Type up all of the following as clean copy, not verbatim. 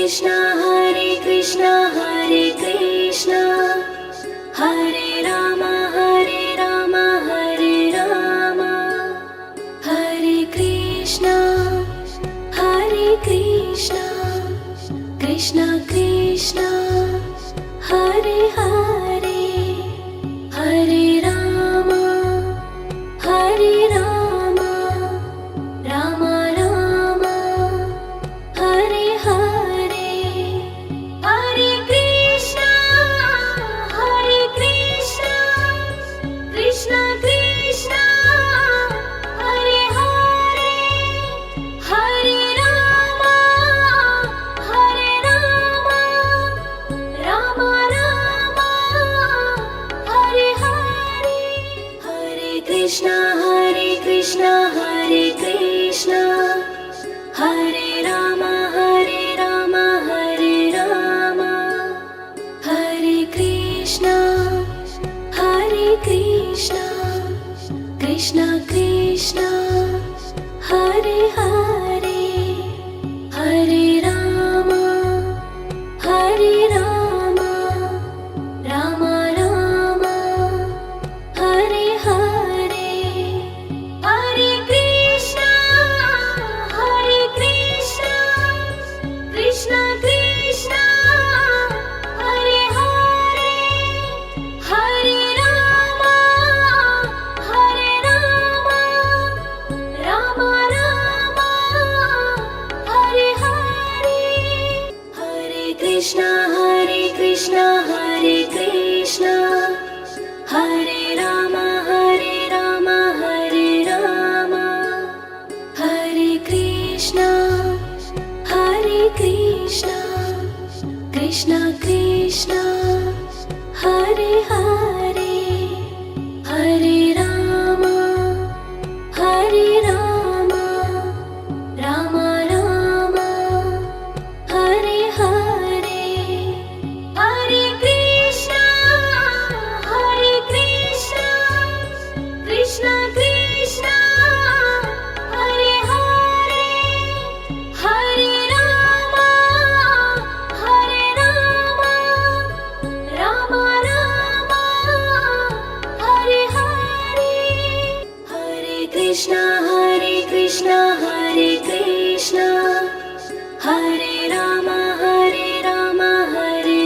Krishna Hare Krishna Hare Ram Hare Ram Hare Krishna Krishna Krishna Hare Hare Hare Ram Ram Ram Hare Hare Hare Krishna Krishna Krishna Hare Hare Hare Ram Ram Ram Hare Hare Hare Krishna Hare Krishna Hare Ram Hare Ram Hare Krishna Krishna Krishna Hare Hare Hare Ram Ram Ram Hare Hare Hare Krishna Krishna Krishna Hare Hare Hare Ram Ram Ram Hare Hare Hare Krishna Hare Krishna Hare Ram Hare Ram Hare Krishna Krishna Krishna Hare Hare Hare Ram Ram Ram Hare Hare Hare Krishna Krishna Krishna Hare Hare Hare Ram Ram Ram Hare Hare Hare Krishna Hare Krishna Hare Ram Hare Ram Hare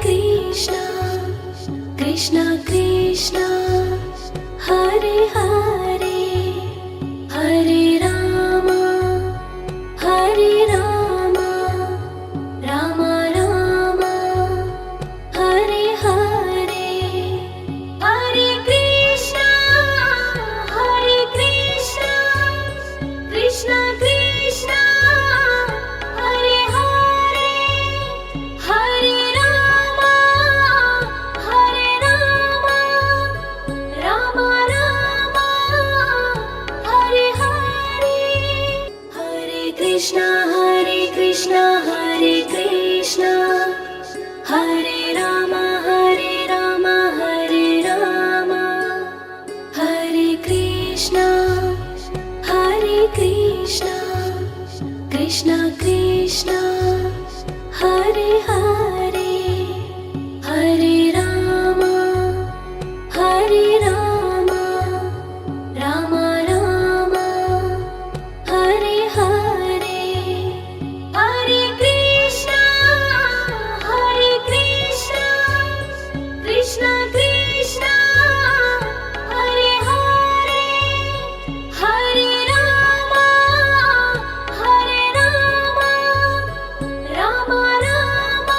Krishna Krishna Krishna Hare Hare Hare Ram Ram Ram Hare Hare Hare Krishna Krishna Krishna Hare Hare Hare Ram Ram Ram Hare Hare Hare Krishna Hare Krishna Hare Ram Hare Ram Hare Krishna Krishna Krishna Hare Hare Hare Ram Ram Ram Hare Hare Hare Krishna Krishna Krishna Hare Hare Hare Ram Ram Ram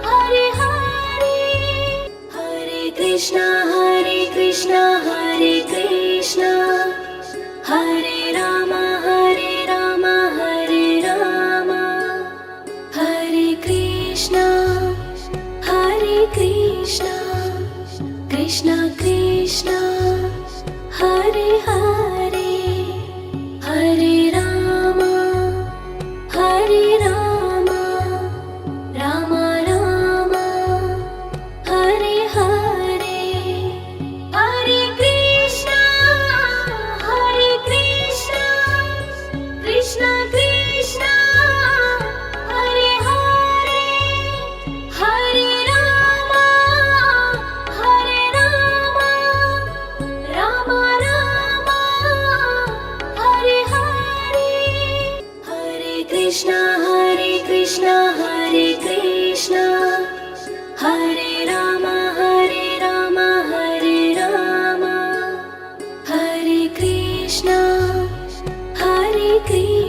Hare Hare Hare Krishna Hare Krishna Hare Ram Hare Ram Hare Krishna Krishna Krishna Hare Hare Hare Ram Ram Ram Hare Hare Hare Krishna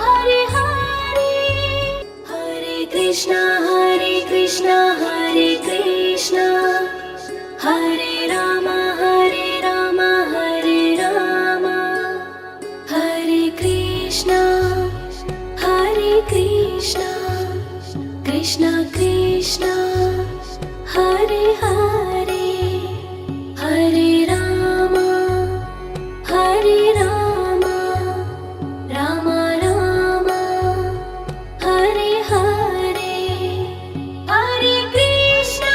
Hare Hare Hare Krishna Hare Krishna Hare Krishna Hare Ram Hare Ram Hare Ram Hare Krishna Krishna Krishna Hare Hare Hare Ram Ram Ram Hare Hare Hare Krishna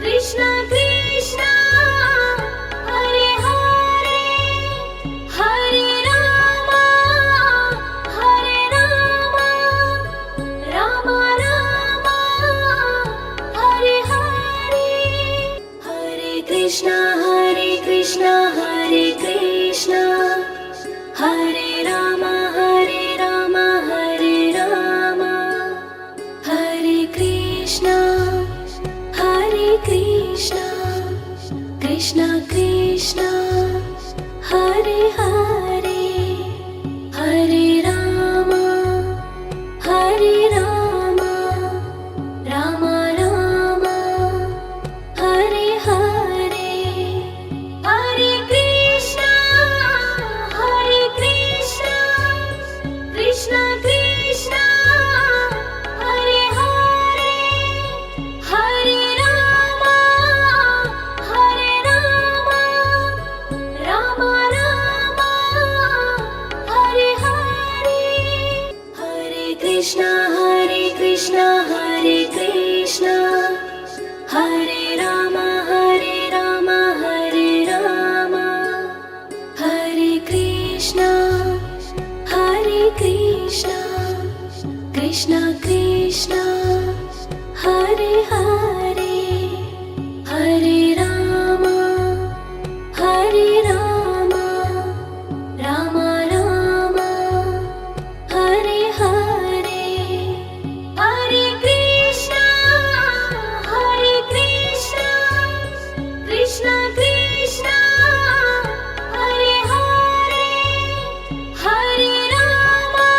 Krishna Krishna Hare Hare Hare Ram Ram Ram Krishna Krishna Hare Hare Hare Rama Hare Rama Rama Rama Hare Hare Hare Krishna Krishna Krishna Hare Hare Hare Rama Rama Rama Hare Hare Hare Krishna Hare Krishna Hare Rama Hare Rama Hare Krishna Krishna Krishna Hare Hare Hare Rama Rama Rama Hare Hare Hare Krishna Krishna Krishna Hare Hare Hare Rama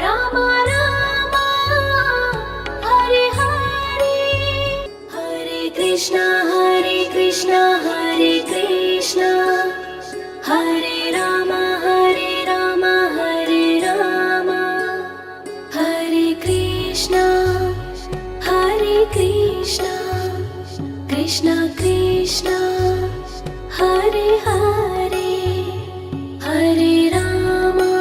Rama Rama Hare Hare Hare Krishna Hare Rama Hare Rama Hare Krishna Krishna Krishna Hare Hare Hare Rama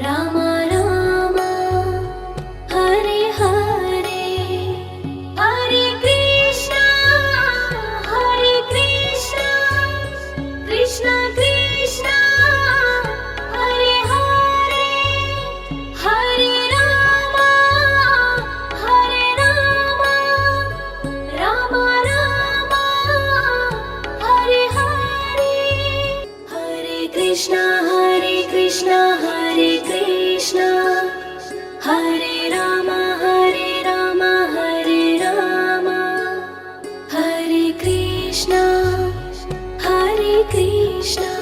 Rama Rama Hare Hare Hare Krishna Krishna Krishna Hare Hare Hare Rama Rama Rama Hare Hare Hare Krishna Hare Krishna Hare Rama Hare Rama Hare Krishna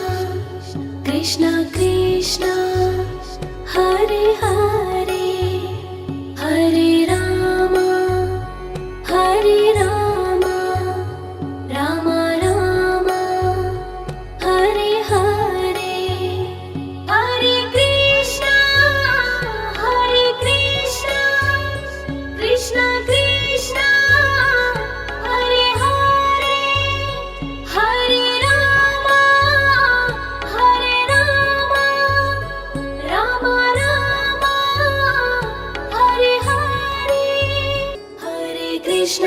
Krishna Krishna Hare Hare Hare Rama Rama Rama Hare Hare Hare Krishna Krishna Krishna Hare Hare Hare Rama Rama Rama Hare Hare Hare Krishna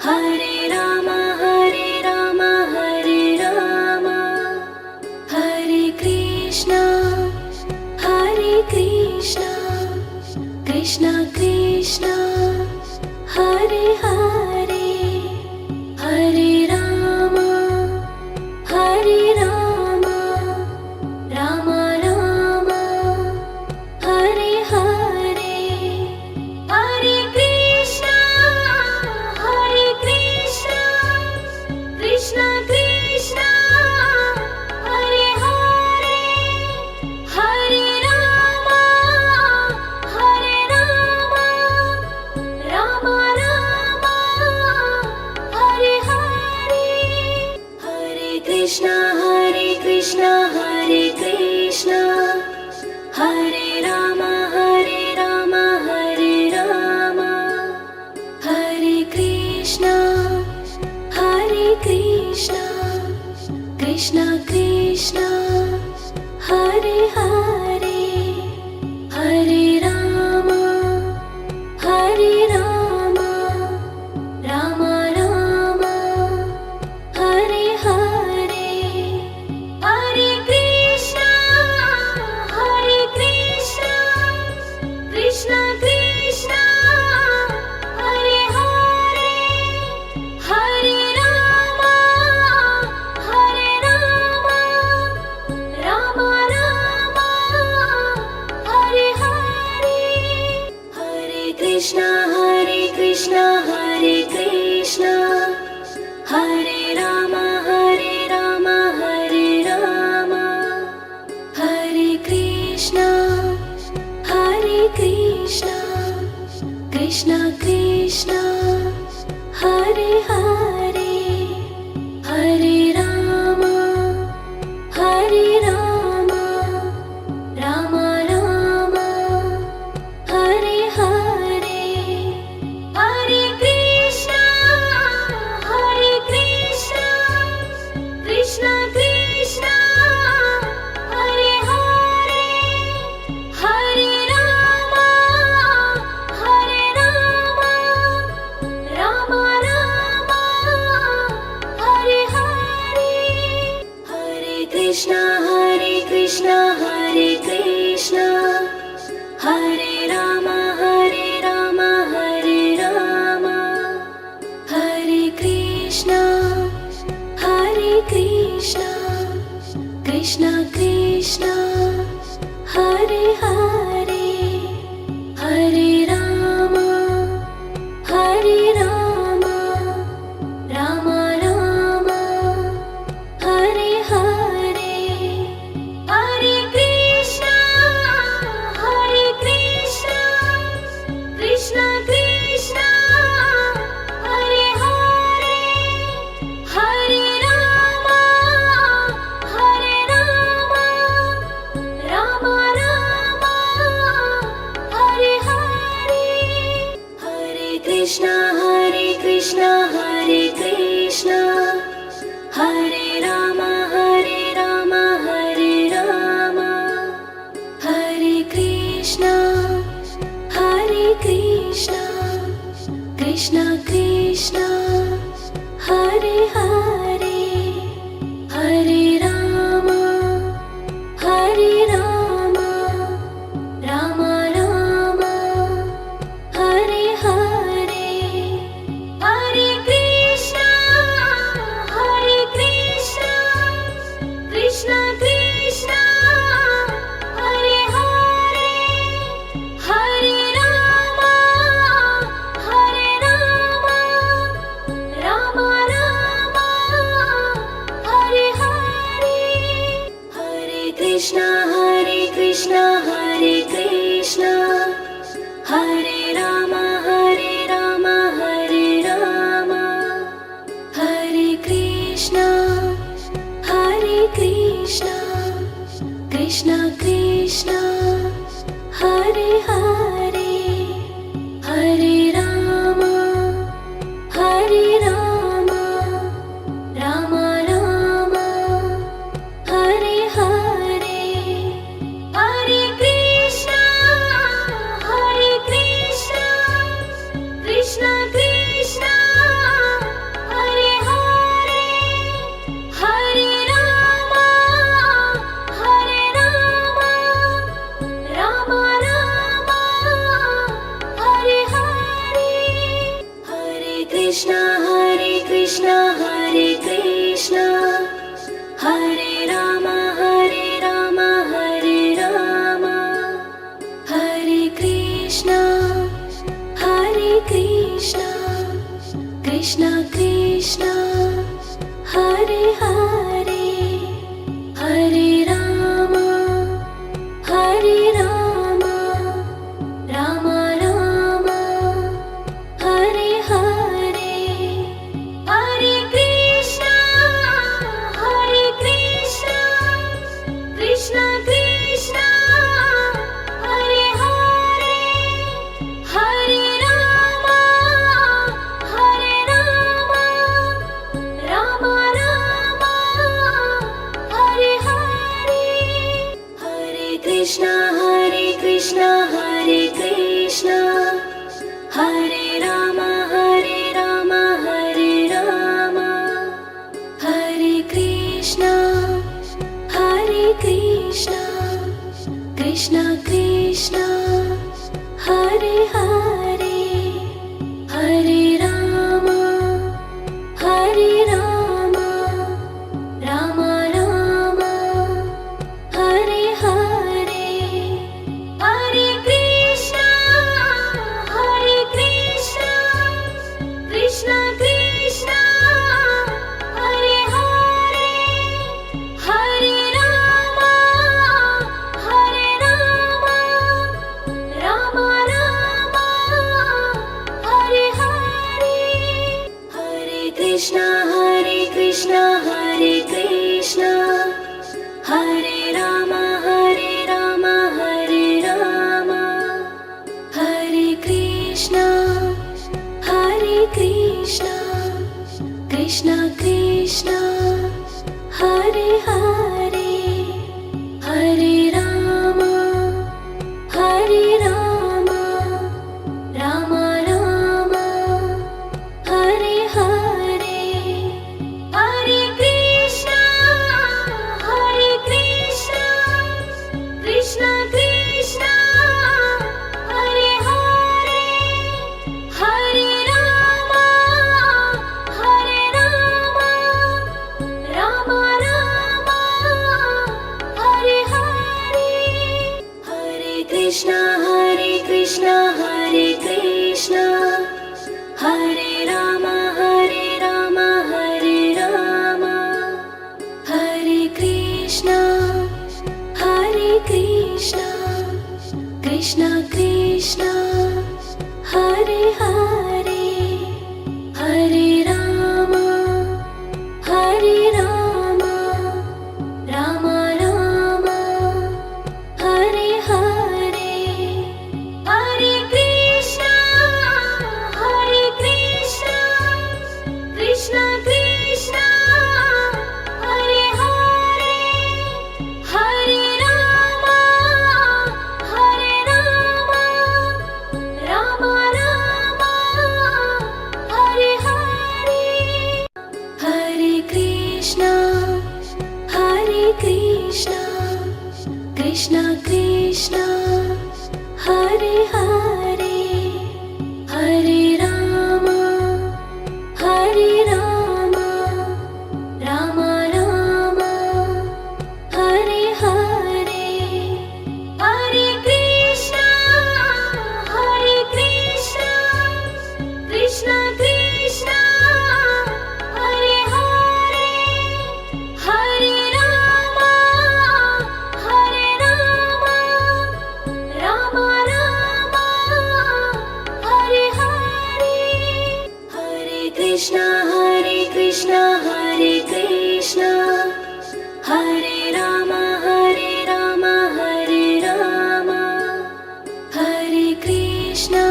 Hare Rama Hare Rama Hare Krishna Krishna Krishna Hare Hare Hare Rama Rama Rama Hare Hare Hare Krishna Krishna Krishna Hare Hare Hare Rama Rama Rama Hare Hare Hare Krishna Hare Rama Hare Rama Hare Krishna Krishna Krishna Hare Hare Hare Rama Rama Rama Hare Hare Hare Krishna Krishna Krishna Hare Hare Hare Rama Rama Rama Krishna Krishna Hare Hare Hare Rama Hare Rama Rama Rama Hare Hare Hare Krishna Krishna Krishna Hare Hare Hare Rama Rama Rama Hare Hare Hare Krishna Hare Krishna Hare Rama Hare Rama Hare Krishna Krishna Krishna Hare Hare Hare Rama Rama Rama Hare Hare Hare Krishna Krishna Krishna Hare Hare Hare Rama Rama Rama Hare Hare Hare Krishna Hare Krishna Hare Rama Hare Krishna Krishna Krishna Hare Hare Hare Rama Rama Rama Hare Hare Hare Krishna Krishna Krishna Hare Hare Hare Rama Rama Rama Hare Hare Hare Krishna Hare Krishna Hare Rama Hare Krishna Krishna Krishna Hare Hare Hare Rama Rama Rama Hare Hare Hare Krishna Krishna Krishna Hare Hare Hare Rama Rama Rama Hare Hare Hare Krishna Hare Krishna Hare Rama Hare Krishna Krishna Krishna Hare Hare Hare Rama Rama Rama Hare Hare Hare Krishna Krishna Krishna Hare Hare Hare Rama Rama Rama Hare Hare Hare Krishna Hare Krishna Hare Rama Hare Krishna Krishna Krishna Hare Hare Hare Rama Rama Rama Hare Hare Hare Krishna Krishna Krishna Hare Hare Hare Rama Rama Rama Krishna Hare Krishna Hare Rama Hare Rama Hare Krishna Krishna Krishna Hare Hare Hare Rama Rama Rama Hare Hare Hare Krishna Krishna Krishna Hare Hare Hare Rama Rama Rama Hare Hare Hare Krishna Hare Krishna Hare Rama Hare Rama Hare Krishna Krishna Krishna Hare Hare Hare Rama Rama Rama Hare Hare Hare Krishna Krishna Krishna Hare Hare Hare Rama Rama Rama Hare Hare Hare Krishna Krishna Krishna Hare Hare Hare Rama Rama Rama Hare Hare Hare Krishna Krishna Krishna Hare Hare Hare Rama Rama Rama Hare Hare Hare Krishna Hare Krishna Hare Rama Hare Rama Hare Krishna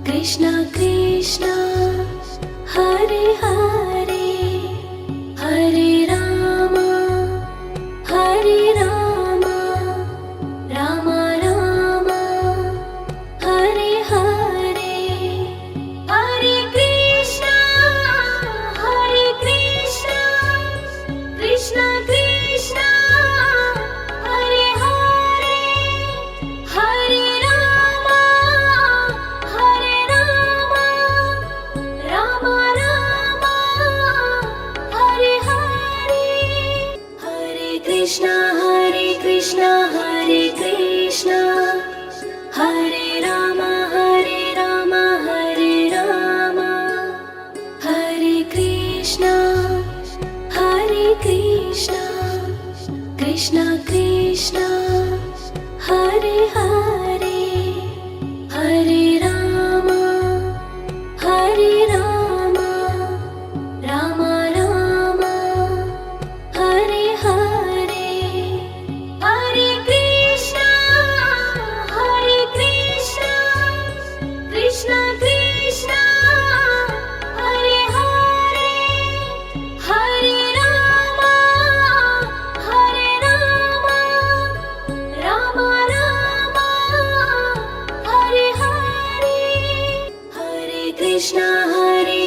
Krishna Krishna Hare Hare Hare Rama Rama Rama Hare Hare Hare Krishna Krishna Krishna Hare Hare Hare Rama Rama Rama Hare Hare Hare Krishna Hare Krishna Hare Rama Hare Rama Hare Krishna Krishna Krishna Hare Hare Hare Rama Rama Rama Hare Hare Hare Krishna Krishna Krishna Hare Hare Hare Rama Rama Rama Hare Hare Hare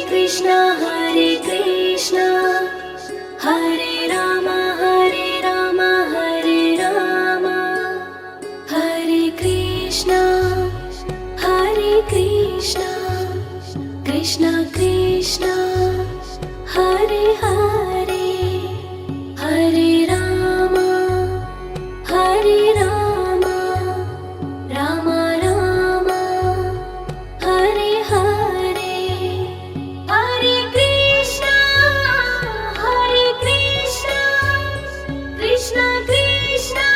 Krishna Hare Krishna Hare Rama Hare Rama Hare Krishna Krishna Krishna Hare Hare Hare Rama Rama Rama Hare Hare Hare Krishna Krishna Krishna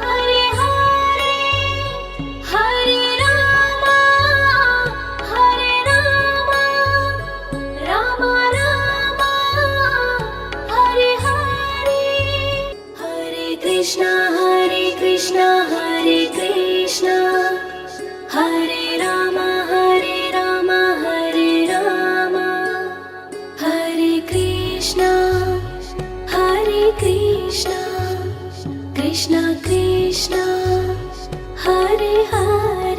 Hare Hare Hare Rama Ram Hare Ram Hare Krishna Krishna Krishna Hare Hare